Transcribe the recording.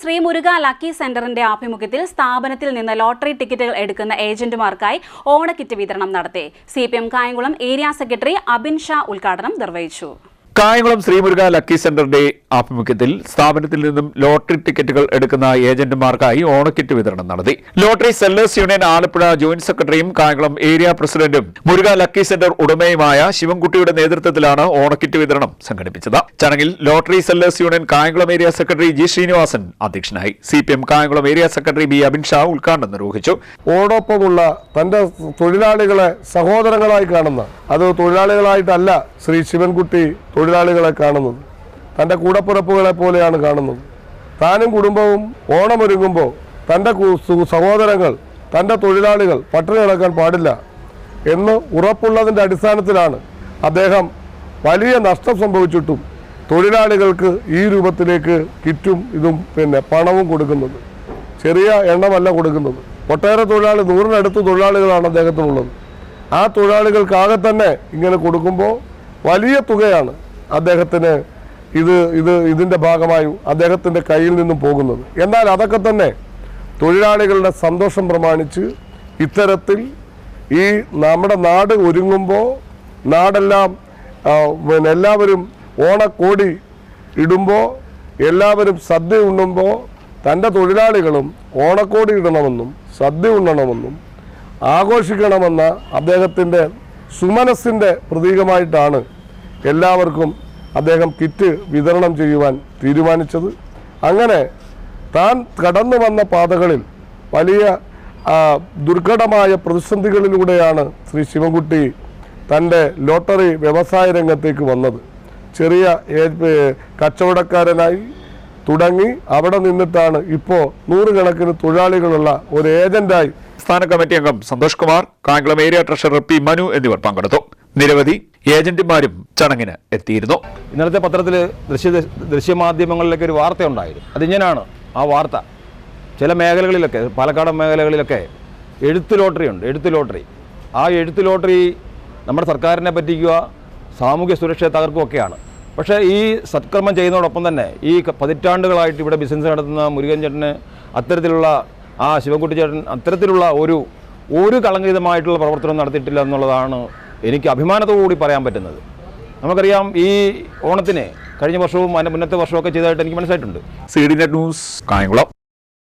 Shri Muruga lucky സെന്ററിന്റെ ആഭിമുഖ്യത്തിൽ സ്ഥാപനത്തിൽ നിന്ന് ലോട്ടറി ടിക്കറ്റുകൾ എടുക്കുന്ന ഏജന്റുമാർക്കായി ഓണക്കിറ്റ് വിതരണം നടത്തി. CPM Kayamkulam area secretary Abin Shah ഉദ്ഘാടനം നിർവഹിച്ചു. കായംകുളം ശ്രീ മുരുക ലക്കി സെന്ററിന്റെ ആഭിമുഖ്യത്തിൽ സ്ഥാപനത്തിൽ നിന്നും ലോട്ടറി ടിക്കറ്റുകൾ എടുക്കുന്ന ഏജന്റുമാർക്കായി ഓണക്കിറ്റ് വിതരണം നടത്തി. Lottery sellers union Alappuzha joint സെക്രട്ടറിയും കായംകുളം ഏരിയ പ്രസിഡന്റും മുരുക ലക്കി സെന്റർ ഉടമയുമായ ശിവൻകുട്ടിയുടെ നേതൃത്വത്തിലാണ് ഓണക്കിറ്റ് വിതരണം സംഘടിപ്പിച്ചത്. ചടങ്ങിൽ lottery sellers union Kayamkulam area secretary G Sreenivasan അധ്യക്ഷനായി. CPM Kayamkulam area secretary B Abin Shah ഉദ്ഘാടനം നിർവഹിച്ചു. ഓടൊപ്പമുള്ള തന്റെ തൊഴിലാളികളെ സഹോദരങ്ങളായി കാണുന്ന, അത് തൊഴിലാളികളായിട്ടല്ല ശ്രീ ശിവൻകുട്ടി തൊഴിലാളികളെ കാണുന്നത്, തൻ്റെ കൂടപ്പിറപ്പുകളെ പോലെയാണ് കാണുന്നത്. താനും കുടുംബവും ഓണമൊരുങ്ങുമ്പോൾ തൻ്റെ സഹോദരങ്ങൾ, തൻ്റെ തൊഴിലാളികൾ പട്ടിണി കിടക്കാൻ പാടില്ല എന്ന് ഉറപ്പുള്ളതിൻ്റെ അടിസ്ഥാനത്തിലാണ് അദ്ദേഹം വലിയ നഷ്ടം സംഭവിച്ചിട്ടും തൊഴിലാളികൾക്ക് ഈ രൂപത്തിലേക്ക് കിറ്റും ഇതും പണവും കൊടുക്കുന്നത്. ചെറിയ എണ്ണമല്ല കൊടുക്കുന്നത്. ഒട്ടേറെ തൊഴിലാളി 100-നടുത്ത് തൊഴിലാളികളാണ് അദ്ദേഹത്തിനുള്ളത്. ആ തൊഴിലാളികൾക്കാകെ തന്നെ ഇങ്ങനെ കൊടുക്കുമ്പോൾ വലിയ തുകയാണ് അദ്ദേഹത്തിന് ഇതിൻ്റെ ഭാഗമായും അദ്ദേഹത്തിൻ്റെ കയ്യിൽ നിന്നും പോകുന്നത്. എന്നാൽ അതൊക്കെ തന്നെ തൊഴിലാളികളുടെ സന്തോഷം പ്രമാണിച്ച് ഇത്തരത്തിൽ ഈ നമ്മുടെ നാട് ഒരുങ്ങുമ്പോൾ, നാടെല്ലാം എല്ലാവരും ഓണക്കോടി ഇടുമ്പോൾ, എല്ലാവരും സദ്യ ഉണ്ണുമ്പോൾ തൻ്റെ തൊഴിലാളികളും ഓണക്കോടി ഇടണമെന്നും സദ്യ ഉണ്ണണമെന്നും ആഘോഷിക്കണമെന്ന അദ്ദേഹത്തിൻ്റെ സുമനസ്സിൻ്റെ പ്രതീകമായിട്ടാണ് എല്ലാവർക്കും അദ്ദേഹം കിറ്റ് വിതരണം ചെയ്യുവാൻ തീരുമാനിച്ചത്. അങ്ങനെ താൻ കടന്നു വന്ന പാതകളിൽ വലിയ ദുർഘടമായ പ്രതിസന്ധികളിലൂടെയാണ് ശ്രീ ശിവൻകുട്ടി തൻ്റെ ലോട്ടറി വ്യവസായ രംഗത്തേക്ക് വന്നത്. ചെറിയ കച്ചവടക്കാരനായി തുടങ്ങി അവിടെ നിന്നിട്ടാണ് ഇപ്പോൾ 100 കണക്കിന് തൊഴിലാളികളുള്ള ഒരു ഏജന്റായി. സംസ്ഥാന കമ്മിറ്റി അംഗം Santhosh Kumar, Kayamkulam area treasurer P Manu എന്നിവർ പങ്കെടുത്തു. നിരവധി ഏജന്റുമാരും ചടങ്ങിന് എത്തിയിരുന്നു. ഇന്നലത്തെ പത്രത്തിൽ ദൃശ്യമാധ്യമങ്ങളിലൊക്കെ ഒരു വാർത്ത ഉണ്ടായിരുന്നു. അതിങ്ങനെയാണ് ആ വാർത്ത. ചില മേഖലകളിലൊക്കെ, പാലക്കാട് മേഖലകളിലൊക്കെ എഴുത്ത് ലോട്ടറി ഉണ്ട്. ആ എഴുത്ത് ലോട്ടറി നമ്മുടെ സർക്കാരിനെ പറ്റിക്കുക, സാമൂഹ്യ സുരക്ഷയെ തകർക്കുകയൊക്കെയാണ്. പക്ഷേ ഈ സത്കർമ്മം ചെയ്യുന്നതോടൊപ്പം തന്നെ ഈ പതിറ്റാണ്ടുകളായിട്ട് ഇവിടെ ബിസിനസ് നടത്തുന്ന മുരുകൻ ചേട്ടന് അത്തരത്തിലുള്ള, ആ ശിവൻകുട്ടി ചേട്ടൻ അത്തരത്തിലുള്ള ഒരു കളങ്കിതമായിട്ടുള്ള പ്രവർത്തനം നടത്തിയിട്ടില്ല എന്നുള്ളതാണ് എനിക്ക് അഭിമാനത്തോടുകൂടി പറയാൻ പറ്റുന്നത്. നമുക്കറിയാം, ഈ ഓണത്തിന് കഴിഞ്ഞ വർഷവും അതിൻ്റെ മുന്നത്തെ വർഷമൊക്കെ ചെയ്തതായിട്ട് എനിക്ക് മനസ്സിലായിട്ടുണ്ട്. CDNet news, Kayamkulam.